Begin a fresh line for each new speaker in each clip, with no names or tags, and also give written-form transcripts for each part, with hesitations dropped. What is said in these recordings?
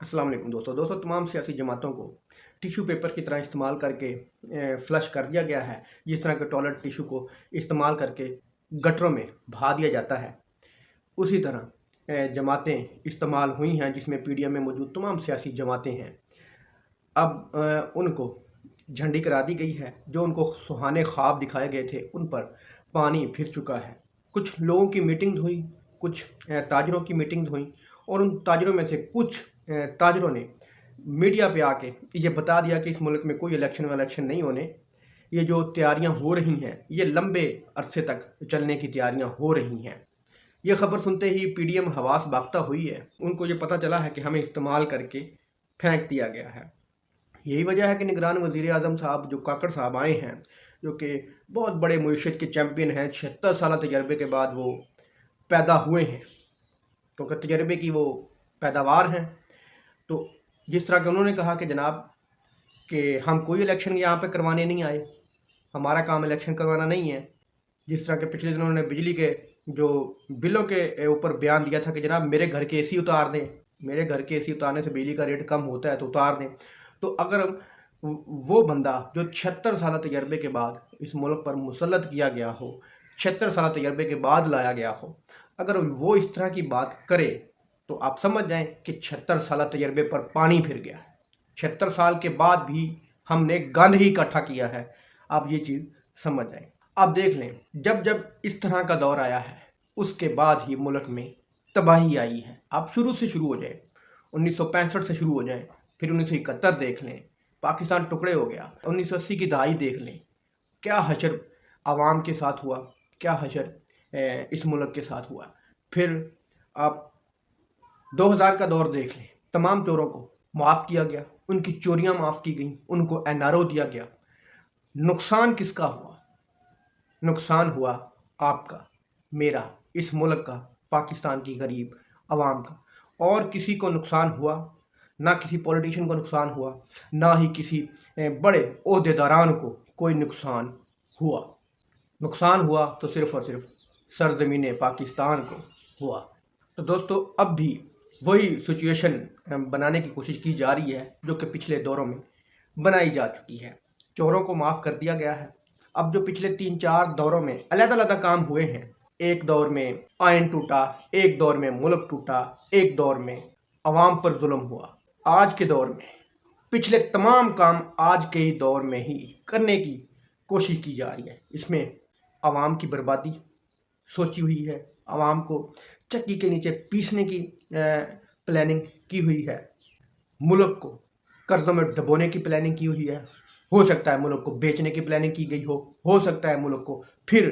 अस्सलाम वालेकुम दोस्तों तमाम सियासी जमातों को टिशू पेपर की तरह इस्तेमाल करके फ्लश कर दिया गया है। जिस तरह के टॉयलेट टिशू को इस्तेमाल करके गटरों में बहा दिया जाता है, उसी तरह जमातें इस्तेमाल हुई हैं, जिसमें पीडीएम में मौजूद तमाम सियासी जमातें हैं। अब उनको झंडी करा दी गई है। जो उनको सुहाने ख्वाब दिखाए गए थे, उन पर पानी फिर चुका है। कुछ लोगों की मीटिंग हुई, कुछ ताजरों की मीटिंग हुई, और उन ताजरों में से कुछ ताजरों ने मीडिया पे आके ये बता दिया कि इस मुल्क में कोई इलेक्शन नहीं होने। ये जो तैयारियां हो रही हैं, ये लंबे अरसे तक चलने की तैयारियां हो रही हैं। ये खबर सुनते ही पीडीएम हवास बाख्ता हुई है। उनको ये पता चला है कि हमें इस्तेमाल करके फेंक दिया गया है। यही वजह है कि निगरान वज़ीर आज़म साहब जो काकड़ साहब आए हैं, जो कि बहुत बड़े मुईशत के चैम्पियन हैं, 76 साल तजर्बे के बाद वो पैदा हुए हैं, क्योंकि तजर्बे की वो पैदावार हैं। तो जिस तरह के उन्होंने कहा कि जनाब कि हम कोई इलेक्शन यहाँ पे करवाने नहीं आए, हमारा काम इलेक्शन करवाना नहीं है। जिस तरह के पिछले दिनों उन्होंने बिजली के जो बिलों के ऊपर बयान दिया था कि जनाब मेरे घर के एसी उतार दें, मेरे घर के एसी उतारने से बिजली का रेट कम होता है तो उतार दें। तो अगर वो बंदा जो 76 साल तजर्बे के बाद इस मुल्क पर मुसल्लत किया गया हो, 76 साल तजर्बे के बाद लाया गया हो, अगर वो इस तरह की बात करे, तो आप समझ जाएं कि 76 साल तजर्बे पर पानी फिर गया है। 76 साल के बाद भी हमने गंद ही इकट्ठा किया है। आप ये चीज़ समझ जाएं। आप देख लें, जब जब इस तरह का दौर आया है, उसके बाद ही मुल्क में तबाही आई है। आप शुरू से शुरू हो जाएं, 1965 से शुरू हो जाएं, फिर 1971 देख लें, पाकिस्तान टुकड़े हो गया, 1980 की दहाई देख लें, क्या हशर आवाम के साथ हुआ, क्या हशर इस मुल्क के साथ हुआ। फिर आप 2000 का दौर देख लें, तमाम चोरों को माफ़ किया गया, उनकी चोरियां माफ़ की गई, उनको एनआरओ दिया गया। नुकसान किसका हुआ? नुकसान हुआ आपका, मेरा, इस मुल्क का, पाकिस्तान की गरीब आवाम का। और किसी को नुकसान हुआ ना, किसी पॉलिटिशियन को नुकसान हुआ, ना ही किसी बड़े ओहदेदारान को कोई नुकसान हुआ। नुकसान हुआ तो सिर्फ़ और सिर्फ सरज़मीन पाकिस्तान को हुआ। तो दोस्तों, अब भी वही सिचुएशन बनाने की कोशिश की जा रही है जो कि पिछले दौरों में बनाई जा चुकी है। चोरों को माफ़ कर दिया गया है। अब जो पिछले 3-4 दौरों में अलग-अलग काम हुए हैं, एक दौर में आयन टूटा, एक दौर में मुल्क टूटा, एक दौर में अवाम पर जुल्म हुआ। आज के दौर में पिछले तमाम काम आज के ही दौर में ही करने की कोशिश की जा रही है। इसमें अवाम की बर्बादी सोची हुई है, अवाम को चक्की के नीचे पीसने की प्लानिंग की हुई है, मुल्क को कर्ज़ों में डुबोने की प्लानिंग की हुई है। हो सकता है मुल्क को बेचने की प्लानिंग की गई हो सकता है मुल्क को फिर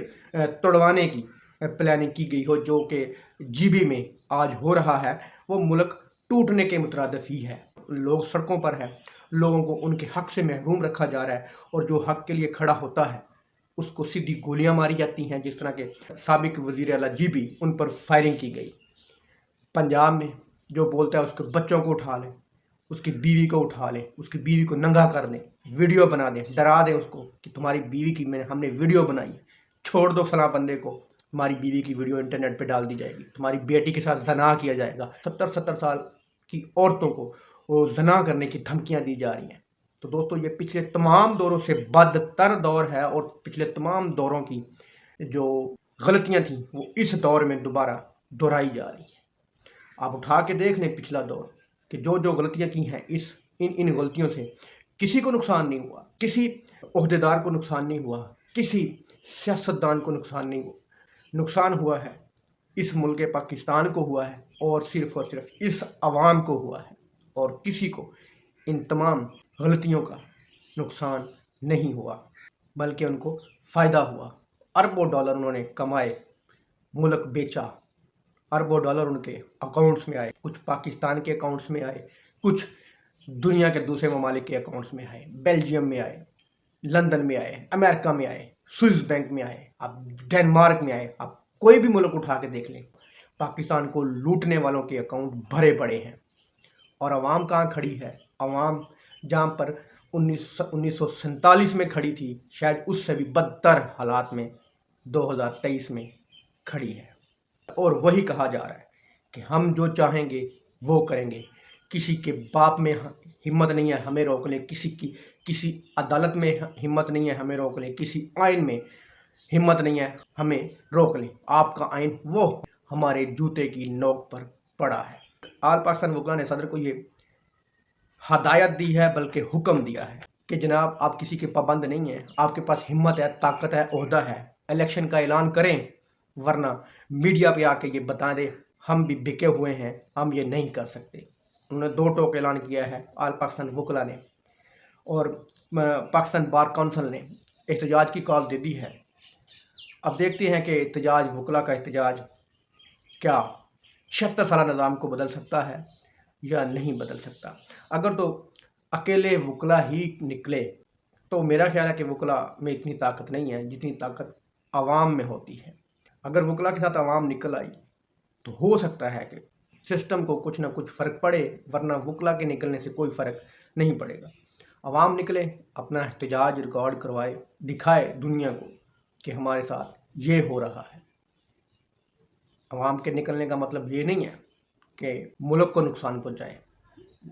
तोड़वाने की प्लानिंग की गई हो। जो कि जीबी में आज हो रहा है, वो मुल्क टूटने के मुतरादिफ ही है। लोग सड़कों पर हैं, लोगों को उनके हक से महरूम रखा जा रहा है, और जो हक के लिए खड़ा होता है उसको सीधी गोलियां मारी जाती हैं। जिस तरह के साबिक वज़ीर आला जीबी, उन पर फायरिंग की गई। पंजाब में जो बोलता है उसके बच्चों को उठा लें, उसकी बीवी को उठा लें, उसकी बीवी को नंगा कर दें, वीडियो बना दें, डरा दें उसको कि तुम्हारी बीवी की हमने वीडियो बनाई, छोड़ दो फलां बंदे को, तुम्हारी बीवी की वीडियो इंटरनेट पे डाल दी जाएगी, तुम्हारी बेटी के साथ जना किया जाएगा। 70-70 साल की औरतों को वो जना करने की धमकियां दी जा रही हैं। तो दोस्तों, ये पिछले तमाम दौरों से बदतर दौर है, और पिछले तमाम दौरों की जो गलतियां थी वो इस दौर में दोबारा दोहराई जा रही हैं। आप उठा के देख लें पिछला दौर, कि जो जो गलतियां की हैं, इन गलतियों से किसी को नुकसान नहीं हुआ, किसी ओहदेदार को नुकसान नहीं हुआ, किसी सियासतदान को नुकसान नहीं हुआ। नुकसान हुआ है इस मुल्क पाकिस्तान को हुआ है, और सिर्फ इस अवाम को हुआ है, और किसी को इन तमाम गलतियों का नुकसान नहीं हुआ, बल्कि उनको फ़ायदा हुआ। अरबों डॉलर उन्होंने कमाए, मुल्क बेचा, अरबों डॉलर उनके अकाउंट्स में आए, कुछ पाकिस्तान के अकाउंट्स में आए, कुछ दुनिया के दूसरे ममालिक के अकाउंट्स में आए, बेल्जियम में आए, लंदन में आए, अमेरिका में आए, स्विस बैंक में आए, आप डेनमार्क में आए। आप कोई भी मुल्क उठा के देख लें, पाकिस्तान को लूटने वालों के अकाउंट भरे पड़े हैं। और अवाम कहाँ खड़ी है? अवाम जहाँ पर 1947 में खड़ी थी, शायद उससे भी बदतर हालात में 2023 में खड़ी है। और वही कहा जा रहा है कि हम जो चाहेंगे वो करेंगे, किसी के बाप में हिम्मत नहीं है हमें रोक ले, किसी अदालत में हिम्मत नहीं है हमें रोक ले, किसी आइन में हिम्मत नहीं है हमें रोक ले। आपका आइन वो हमारे जूते की नोक पर पड़ा है। आल पाकिस्तान वकला ने सदर को ये हदायत दी है, बल्कि हुक्म दिया है कि जनाब आप किसी के पाबंद नहीं हैं, आपके पास हिम्मत है, ताकत है, ओहदा है, इलेक्शन का ऐलान करें, वरना मीडिया पे आके ये बता दें हम भी बिके हुए हैं, हम ये नहीं कर सकते। उन्होंने दो टोक ऐलान किया है आल पाकिस्तान वकला ने, और पाकिस्तान बार काउंसिल ने एहतजाज की कॉल दे दी है। अब देखते हैं कि एहतजाज, वकला का एहतजाज क्या 76 साल निज़ाम को बदल सकता है या नहीं बदल सकता। अगर तो अकेले वकला ही निकले तो मेरा ख्याल है कि वकला में इतनी ताकत नहीं है जितनी ताकत आवाम में होती है। अगर वकला के साथ आवाम निकल आई तो हो सकता है कि सिस्टम को कुछ ना कुछ फ़र्क पड़े, वरना वकला के निकलने से कोई फ़र्क नहीं पड़ेगा। आवाम निकले, अपना एहतजाज रिकॉर्ड करवाए, दिखाए दुनिया को कि हमारे साथ ये हो रहा है। आवाम के निकलने का मतलब ये नहीं है कि मुल्क को नुकसान पहुंचाए।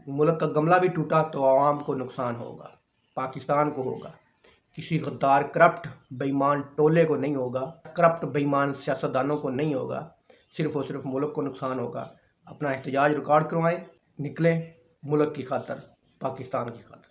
मुल्क का गमला भी टूटा तो आवाम को नुकसान होगा, पाकिस्तान को होगा, किसी गद्दार करप्ट बेईमान टोले को नहीं होगा, करप्ट बेईमान सियासतदानों को नहीं होगा, सिर्फ़ और सिर्फ मुल्क को नुकसान होगा। अपना एहतजाज रिकॉर्ड करवाएं, निकलें मुल्क की खातर, पाकिस्तान की खातर।